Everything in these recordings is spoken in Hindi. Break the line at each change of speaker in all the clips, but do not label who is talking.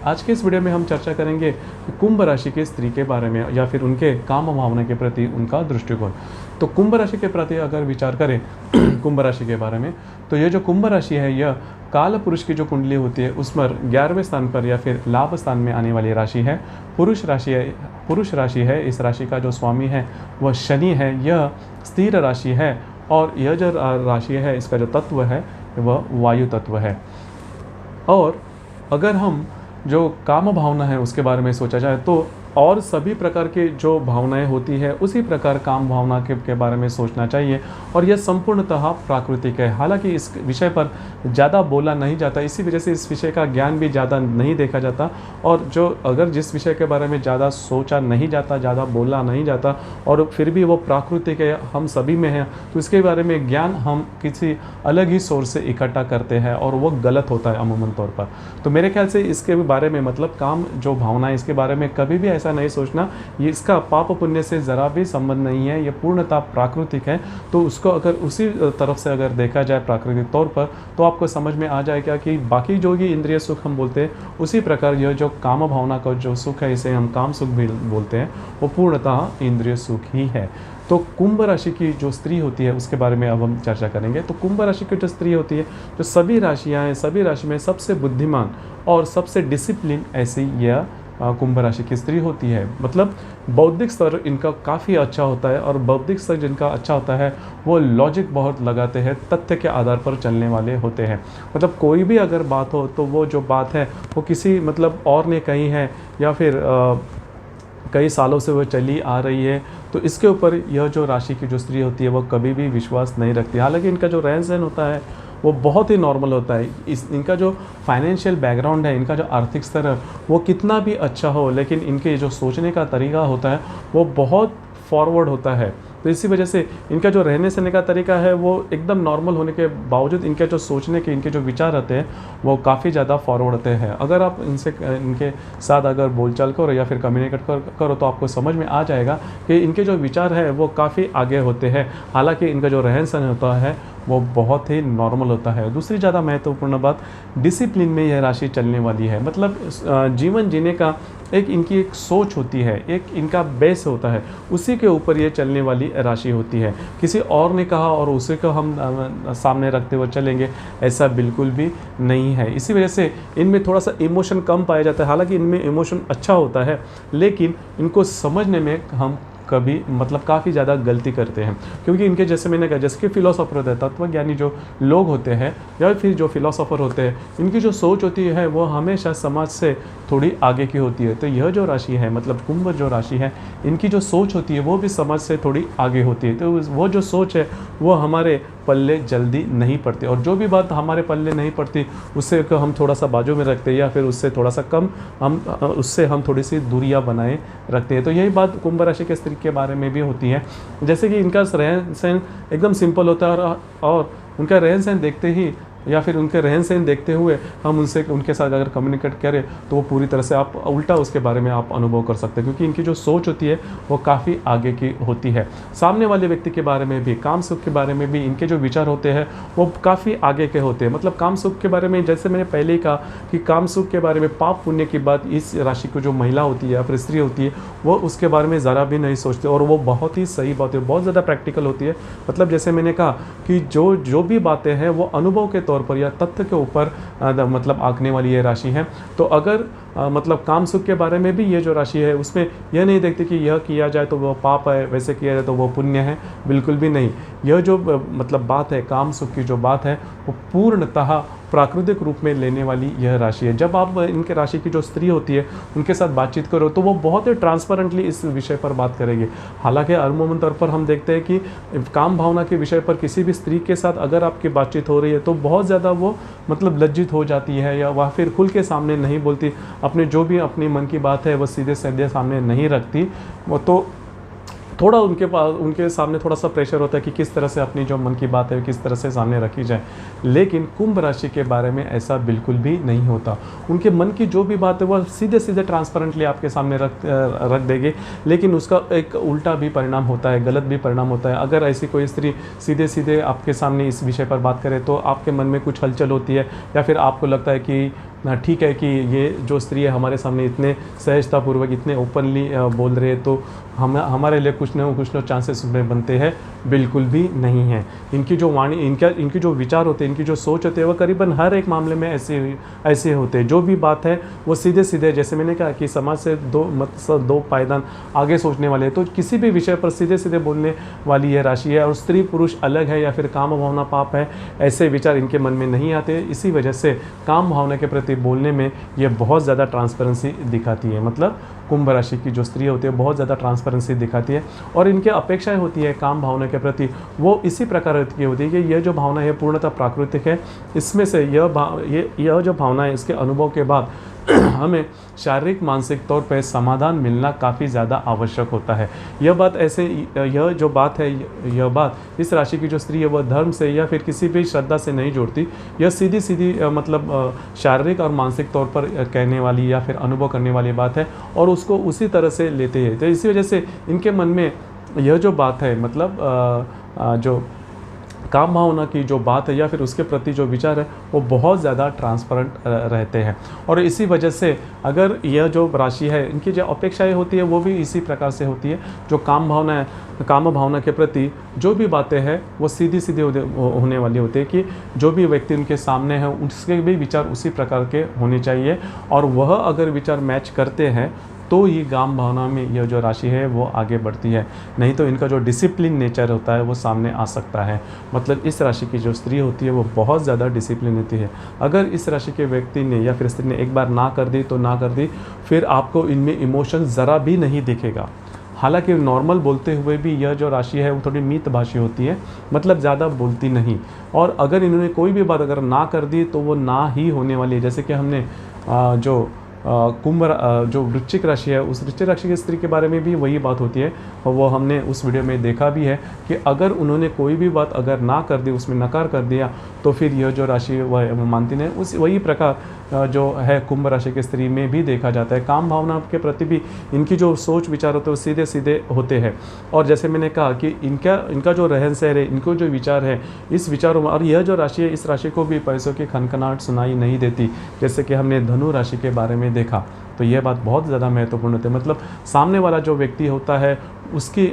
आज के इस वीडियो में हम चर्चा करेंगे कुंभ राशि के स्त्री के बारे में या फिर उनके काम भावना के प्रति उनका दृष्टिकोण। तो कुंभ राशि के प्रति अगर विचार करें कुंभ राशि के बारे में, तो ये जो कुंभ राशि है यह काल पुरुष की जो कुंडली होती है उस पर 11वें स्थान पर या फिर लाभ स्थान में आने वाली राशि है। पुरुष राशि है। इस राशि का जो स्वामी है वह शनि है। यह स्थिर राशि है और यह जो राशि है इसका जो तत्व है वह वायु तत्व है। और अगर हम जो काम भावना है उसके बारे में सोचा जाए तो और सभी प्रकार के जो भावनाएं होती है उसी प्रकार काम भावना के बारे में सोचना चाहिए और यह संपूर्णतः प्राकृतिक है। हालांकि इस विषय पर ज़्यादा बोला नहीं जाता, इसी वजह से इस विषय का ज्ञान भी ज़्यादा नहीं देखा जाता और जो अगर जिस विषय के बारे में ज़्यादा सोचा नहीं जाता, ज़्यादा बोला नहीं जाता और फिर भी वो प्राकृतिक है, हम सभी में है, तो इसके बारे में ज्ञान हम किसी अलग ही सोर्स से इकट्ठा करते हैं और वो गलत होता है अमूमन तौर पर। तो मेरे ख्याल से इसके बारे में मतलब काम जो भावना है इसके बारे में कभी भी ऐसा नहीं सोचना, ये इसका पाप पुण्य से ज़रा भी संबंध नहीं है, ये पूर्णतः प्राकृतिक है। तो उसको अगर उसी तरफ से अगर देखा जाए प्राकृतिक तौर पर तो आपको समझ में आ जाएगा कि बाकी जो भी इंद्रिय सुख हम बोलते हैं उसी प्रकार यह जो काम भावना का जो सुख है इसे हम काम सुख भी बोलते हैं, वो पूर्णतः इंद्रिय सुख ही है। तो कुंभ राशि की जो स्त्री होती है उसके बारे में अब हम चर्चा करेंगे। तो कुंभ राशि की जो स्त्री होती है, जो सभी राशियां हैं, सभी राशि में सबसे बुद्धिमान और सबसे डिसिप्लिन ऐसी यह कुंभ राशि की स्त्री होती है। मतलब बौद्धिक स्तर इनका काफ़ी अच्छा होता है और बौद्धिक स्तर जिनका अच्छा होता है वो लॉजिक बहुत लगाते हैं, तथ्य के आधार पर चलने वाले होते हैं। मतलब कोई भी अगर बात हो तो वो जो बात है वो किसी मतलब और ने कही है या फिर कई सालों से वो चली आ रही है, तो इसके ऊपर यह जो राशि की जो स्त्री होती है वो कभी भी विश्वास नहीं रखती। हालांकि इनका जो रहन सहन होता है वो बहुत ही नॉर्मल होता है। इनका जो फाइनेंशियल बैकग्राउंड है, इनका जो आर्थिक स्तर है वो कितना भी अच्छा हो, लेकिन इनके जो सोचने का तरीका होता है वो बहुत फॉरवर्ड होता है। तो इसी वजह से इनका जो रहने सहने का तरीका है वो एकदम नॉर्मल होने के बावजूद इनके जो सोचने के इनके जो विचार रहते हैं वो काफ़ी ज़्यादा फॉरवर्ड होते हैं। अगर आप इनके साथ अगर बोलचाल करो या फिर कम्युनिकेट करो तो आपको समझ में आ जाएगा कि इनके जो विचार है वो काफ़ी आगे होते हैं। हालांकि इनका जो रहन सहन होता है वो बहुत ही नॉर्मल होता है। दूसरी ज़्यादा महत्वपूर्ण बात, डिसिप्लिन में यह राशि चलने वाली है। मतलब जीवन जीने का इनकी एक सोच होती है, एक इनका बेस होता है, उसी के ऊपर ये चलने वाली राशि होती है। किसी और ने कहा और उसी को हम सामने रखते हुए चलेंगे, ऐसा बिल्कुल भी नहीं है। इसी वजह से इनमें थोड़ा सा इमोशन कम पाया जाता है। हालांकि इनमें इमोशन अच्छा होता है, लेकिन इनको समझने में हम कभी मतलब काफ़ी ज़्यादा गलती करते हैं, क्योंकि इनके जैसे मैंने कहा जैसे कि फिलोसोफर होते हैं, तत्वज्ञानी जो लोग होते हैं या फिर जो फिलोसोफर होते हैं, इनकी जो सोच होती है वो हमेशा समाज से थोड़ी आगे की होती है। तो यह जो राशि है मतलब कुंभ जो राशि है, इनकी जो सोच होती है वो भी समाज से थोड़ी आगे होती है। तो वो जो सोच है वो हमारे पल्ले जल्दी नहीं पड़ती और जो भी बात हमारे पल्ले नहीं पड़ती उससे हम थोड़ा सा बाजू में रखते हैं या फिर उससे थोड़ा सा कम हम थोड़ी सी दूरियां बनाए रखते हैं। तो यही बात कुंभ राशि के स्त्री के बारे में भी होती है। जैसे कि इनका रहन सहन एकदम सिंपल होता है और उनका रहन सहन देखते ही या फिर उनके रहन सहन देखते हुए हम उनके साथ अगर कम्युनिकेट करें तो वो पूरी तरह से आप उल्टा उसके बारे में आप अनुभव कर सकते हैं, क्योंकि इनकी जो सोच होती है वो काफ़ी आगे की होती है। सामने वाले व्यक्ति के बारे में भी, काम सुख के बारे में भी इनके जो विचार होते हैं वो काफ़ी आगे के होते हैं। मतलब काम सुख के बारे में जैसे मैंने पहले ही कहा कि काम सुख के बारे में पाप पुण्य की बात इस राशि को जो महिला होती है या फिर स्त्री होती है वो उसके बारे में ज़रा भी नहीं सोचते और वो बहुत ही सही बात है, बहुत ज़्यादा प्रैक्टिकल होती है। मतलब जैसे मैंने कहा कि जो भी बातें हैं वो अनुभव के तौर पर या तथ्य के ऊपर मतलब आंकने वाली ये राशि है। तो अगर मतलब काम सुख के बारे में भी ये जो राशि है उसमें यह नहीं देखते कि यह किया जाए तो वो पाप है, वैसे किया जाए तो वो पुण्य है, बिल्कुल भी नहीं। यह जो मतलब बात है काम सुख की जो बात है वो पूर्णतः प्राकृतिक रूप में लेने वाली यह राशि है। जब आप इनके राशि की जो स्त्री होती है उनके साथ बातचीत करो तो वो बहुत ही ट्रांसपेरेंटली इस विषय पर बात करेंगे। हालांकि अमूमन तौर पर हम देखते हैं कि काम भावना के विषय पर किसी भी स्त्री के साथ अगर आपकी बातचीत हो रही है तो बहुत ज़्यादा वो मतलब लज्जित हो जाती है या वह फिर खुल के सामने नहीं बोलती, अपने जो भी अपने मन की बात है वो सीधे सीधे सामने नहीं रखती। वो तो थोड़ा उनके सामने थोड़ा सा प्रेशर होता है कि किस तरह से अपनी जो मन की बात है किस तरह से सामने रखी जाए। लेकिन कुंभ राशि के बारे में ऐसा बिल्कुल भी नहीं होता। उनके मन की जो भी बात है वो सीधे सीधे ट्रांसपेरेंटली आपके सामने रख देंगे, लेकिन उसका एक उल्टा भी परिणाम होता है, गलत भी परिणाम होता है। अगर ऐसी कोई स्त्री सीधे सीधे आपके सामने इस विषय पर बात करे तो आपके मन में कुछ हलचल होती है या फिर आपको लगता है कि ठीक है कि ये जो स्त्री है हमारे सामने इतने सहजतापूर्वक इतने ओपनली बोल रहे हैं, तो हमारे लिए कुछ न चांसेस उसमें बनते हैं, बिल्कुल भी नहीं है। इनकी जो वाणी, इनकी जो विचार होते हैं, इनकी जो सोच होती है, वो करीबन हर एक मामले में ऐसे होते हैं। जो भी बात है वो सीधे सीधे, जैसे मैंने कहा कि समाज से दो पायदान आगे सोचने वाले हैं, तो किसी भी विषय पर सीधे सीधे बोलने वाली यह राशि है। और स्त्री पुरुष अलग है या फिर काम भावना पाप है, ऐसे विचार इनके मन में नहीं आते। इसी वजह से काम भावना के प्रति बोलने में ये बहुत ज़्यादा ट्रांसपेरेंसी दिखाती है। मतलब कुंभ राशि की जो स्त्री होती है बहुत ज़्यादा ट्रांसपेरेंसी दिखाती है, और इनकी अपेक्षाएं होती है काम भावना के प्रति वो इसी प्रकार की होती है कि यह जो भावना है पूर्णतः प्राकृतिक है। इसमें से यह जो भावना है, इसके अनुभव के बाद हमें शारीरिक मानसिक तौर पर समाधान मिलना काफ़ी ज़्यादा आवश्यक होता है। यह बात यह जो बात है, यह बात इस राशि की जो स्त्री है वह धर्म से या फिर किसी भी श्रद्धा से नहीं जोड़ती। यह सीधी सीधी मतलब शारीरिक और मानसिक तौर पर कहने वाली या फिर अनुभव करने वाली बात है, और उसको उसी तरह से लेते हैं। तो इसी वजह से इनके मन में यह जो बात है, मतलब जो काम भावना की जो बात है या फिर उसके प्रति जो विचार है वो बहुत ज़्यादा ट्रांसपेरेंट रहते हैं। और इसी वजह से अगर यह जो राशि है, इनकी जो अपेक्षाएं होती है वो भी इसी प्रकार से होती है। जो काम भावना के प्रति जो भी बातें हैं वो सीधी सीधी होने वाली होती है कि जो भी व्यक्ति उनके सामने है उसके भी विचार उसी प्रकार के होने चाहिए, और वह अगर विचार मैच करते हैं तो ये काम भावना में यह जो राशि है वो आगे बढ़ती है। नहीं तो इनका जो डिसिप्लिन नेचर होता है वो सामने आ सकता है। मतलब इस राशि की जो स्त्री होती है वो बहुत ज़्यादा डिसिप्लिन होती है। अगर इस राशि के व्यक्ति ने या फिर स्त्री ने एक बार ना कर दी तो ना कर दी, फिर आपको इनमें इमोशन ज़रा भी नहीं दिखेगा। हालांकि नॉर्मल बोलते हुए भी यह जो राशि है वो थोड़ी मितभाषी होती है, मतलब ज़्यादा बोलती नहीं। और अगर इन्होंने कोई भी बात अगर ना कर दी तो वो ना ही होने वाली है। जैसे कि हमने जो वृश्चिक राशि है, उस वृश्चिक राशि की स्त्री के बारे में भी वही बात होती है, और वो हमने उस वीडियो में देखा भी है कि अगर उन्होंने कोई भी बात अगर ना कर दी, उसमें नकार कर दिया, तो फिर यह जो राशि वह मानती नहीं। वही प्रकार जो है कुंभ राशि की स्त्री में भी देखा जाता है। काम भावना के प्रति भी इनकी जो सोच विचार होते हैं वो सीधे सीधे होते हैं। और जैसे मैंने कहा कि इनका जो रहन सहन है, इनको जो विचार है, इस विचारों में, और यह जो राशि है इस राशि को भी पैसों की खनखनाहट सुनाई नहीं देती, जैसे कि हमने धनु राशि के बारे में देखा। तो यह बात बहुत ज़्यादा महत्वपूर्ण होती है। मतलब सामने वाला जो व्यक्ति होता है उसकी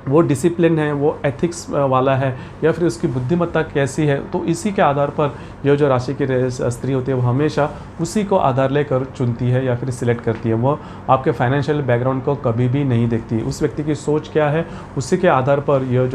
वो डिसिप्लिन है, वो एथिक्स वाला है, या फिर उसकी बुद्धिमत्ता कैसी है, तो इसी के आधार पर यह जो राशि की स्त्री होती है वो हमेशा उसी को आधार लेकर चुनती है या फिर सिलेक्ट करती है। वो आपके फाइनेंशियल बैकग्राउंड को कभी भी नहीं देखती। उस व्यक्ति की सोच क्या है उसी के आधार पर यह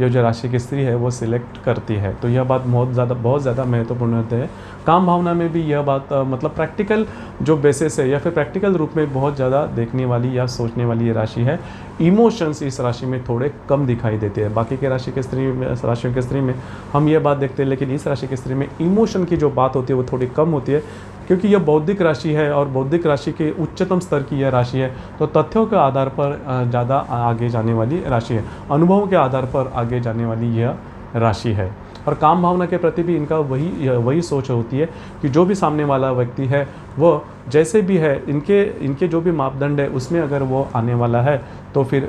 जो राशि की स्त्री है वो सिलेक्ट करती है। तो यह बात बहुत ज़्यादा महत्वपूर्ण होती है। काम भावना में भी यह बात मतलब प्रैक्टिकल जो बेसिस है या फिर प्रैक्टिकल रूप में बहुत ज़्यादा देखने वाली या सोचने वाली ये राशि है। इमोशंस इस राशि में थोड़े कम दिखाई देते हैं। बाकी के राशियों के स्त्री में हम ये बात देखते हैं, लेकिन इस राशि की स्त्री में इमोशन की जो बात होती है वो थोड़ी कम होती है, क्योंकि यह बौद्धिक राशि है और बौद्धिक राशि के उच्चतम स्तर की यह राशि है। तो तथ्यों के आधार पर ज़्यादा आगे जाने वाली राशि है, अनुभवों के आधार पर आगे जाने वाली यह राशि है। और काम भावना के प्रति भी इनका वही सोच होती है कि जो भी सामने वाला व्यक्ति है वो जैसे भी है, इनके जो भी मापदंड है उसमें अगर वो आने वाला है तो फिर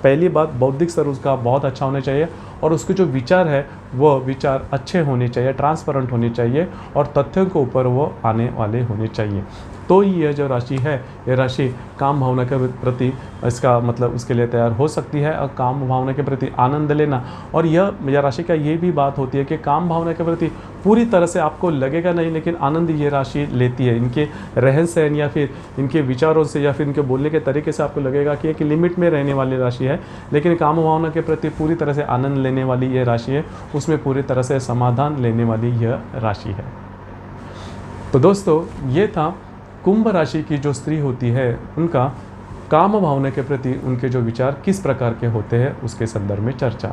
पहली बात बौद्धिक स्तर उसका बहुत अच्छा होना चाहिए, और उसके जो विचार है वो विचार अच्छे होने चाहिए, ट्रांसपेरेंट होने चाहिए, और तथ्यों के ऊपर वो आने वाले होने चाहिए। तो यह जो राशि है, ये राशि काम भावना के प्रति इसका मतलब उसके लिए तैयार हो सकती है। और काम भावना के प्रति आनंद लेना, और यह राशि का ये भी बात होती है कि काम भावना के प्रति पूरी तरह से आपको लगेगा नहीं, लेकिन आनंद ये राशि लेती है। इनके रहन सहन या फिर इनके विचारों से या फिर इनके बोलने के तरीके से आपको लगेगा कि एक लिमिट में रहने वाली राशि है, लेकिन काम भावना के प्रति पूरी तरह से आनंद लेने वाली यह राशि है, उसमें पूरी तरह से समाधान लेने वाली यह राशि है। तो दोस्तों, ये था कुंभ राशि की जो स्त्री होती है उनका काम भावना के प्रति उनके जो विचार किस प्रकार के होते हैं उसके संदर्भ में चर्चा।